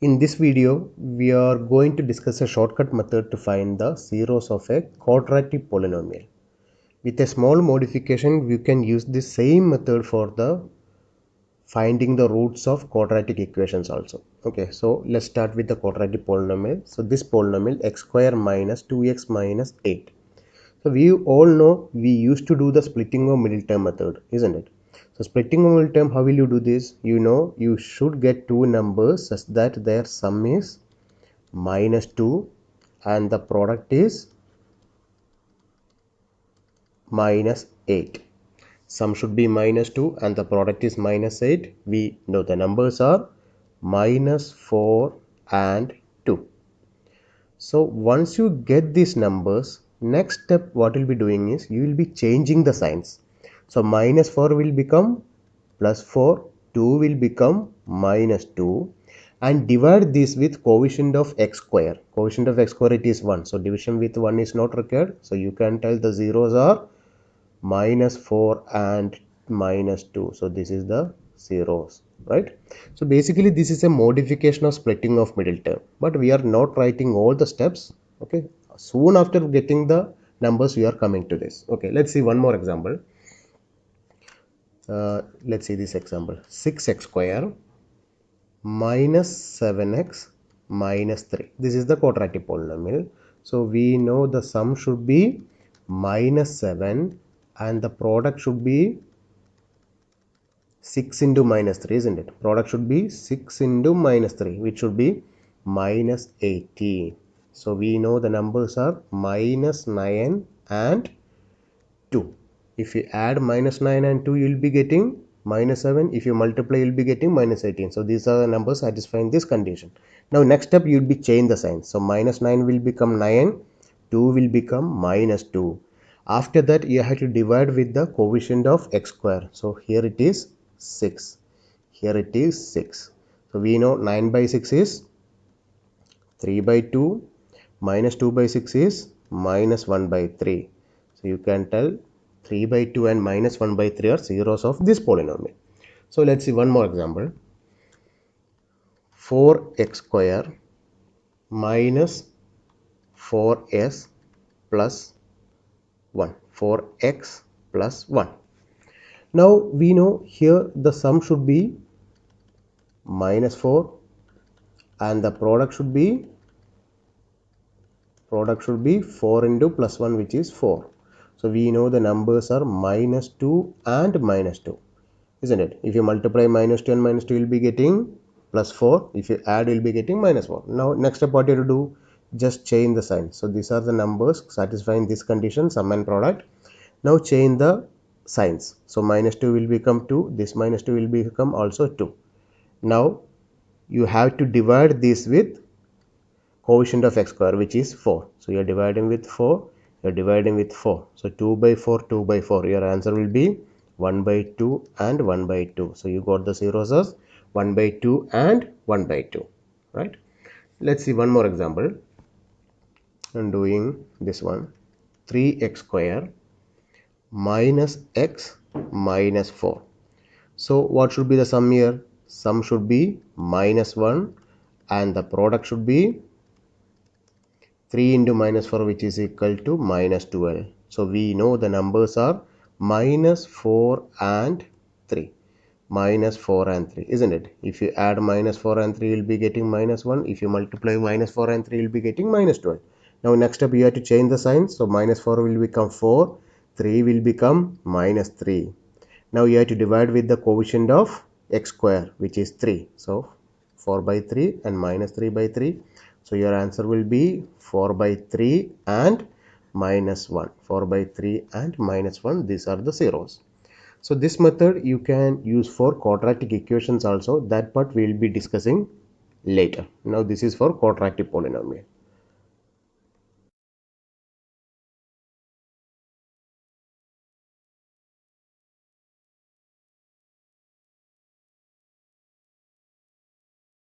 In this video, we are going to discuss a shortcut method to find the zeros of a quadratic polynomial. With a small modification, we can use the same method for the finding the roots of quadratic equations also. Okay, so let's start with the quadratic polynomial. So this polynomial x square minus 2x minus 8. So we all know we used to do the splitting of middle term method, isn't it? So splitting of middle term, how will you do this? You know, you should get two numbers such that their sum is minus 2 and the product is minus 8. Sum should be minus 2 and the product is minus 8. We know the numbers are minus 4 and 2. So once you get these numbers, next step what you'll be doing is you will be changing the signs. So minus 4 will become plus 4, 2 will become minus 2, and divide this with coefficient of x square. Coefficient of x square it is 1. So division with 1 is not required. So you can tell the zeros are minus 4 and minus 2. So this is the zeros, right? So basically this is a modification of splitting of middle term, but we are not writing all the steps. Okay, soon after getting the numbers we are coming to this. Okay, let's see one more example. Let's see this example. 6x square minus 7x minus 3. This is the quadratic polynomial. So we know the sum should be minus 7 and the product should be 6 into minus 3, isn't it? Product should be 6 into minus 3, which should be minus 18. So we know the numbers are minus 9 and 2. If you add minus 9 and 2, you will be getting minus 7. If you multiply, you will be getting minus 18. So these are the numbers satisfying this condition. Now next step, you will be change the signs. So minus 9 will become 9, 2 will become minus 2. After that, you have to divide with the coefficient of x square. So here it is 6. Here it is 6. So we know 9 by 6 is 3 by 2. Minus 2 by 6 is minus 1 by 3. So you can tell 3 by 2 and minus 1 by 3 are zeros of this polynomial. So let's see one more example. 4x square minus 4s plus 1. 4x plus 1. Now we know here the sum should be minus 4 and the product should be 4 into plus 1, which is 4. So we know the numbers are minus 2 and minus 2, isn't it? If you multiply minus 2 and minus 2, you will be getting plus 4. If you add, you will be getting minus 4. Now next step what you have to do, just change the sign. So these are the numbers satisfying this condition, sum and product. Now change the signs. So minus 2 will become 2. This minus 2 will become also 2. Now you have to divide this with coefficient of x square, which is 4. So you are dividing with 4, you are dividing with 4. So 2 by 4, 2 by 4. Your answer will be 1 by 2 and 1 by 2. So you got the zeros as 1 by 2 and 1 by 2, right? Let's see one more example. I'm doing this one. 3x square minus x minus 4. So what should be the sum here? Sum should be minus 1 and the product should be 3 into minus 4, which is equal to minus 12. So we know the numbers are minus 4 and 3. Minus 4 and 3, isn't it? If you add minus 4 and 3, you'll be getting minus 1. If you multiply minus 4 and 3, you'll be getting minus 12. Now next step, you have to change the signs. So minus 4 will become 4. 3 will become minus 3. Now you have to divide with the coefficient of x square, which is 3. So 4 by 3 and minus 3 by 3. So your answer will be 4 by 3 and minus 1. 4 by 3 and minus 1. These are the zeros. So this method you can use for quadratic equations also. That part we will be discussing later. Now this is for quadratic polynomial.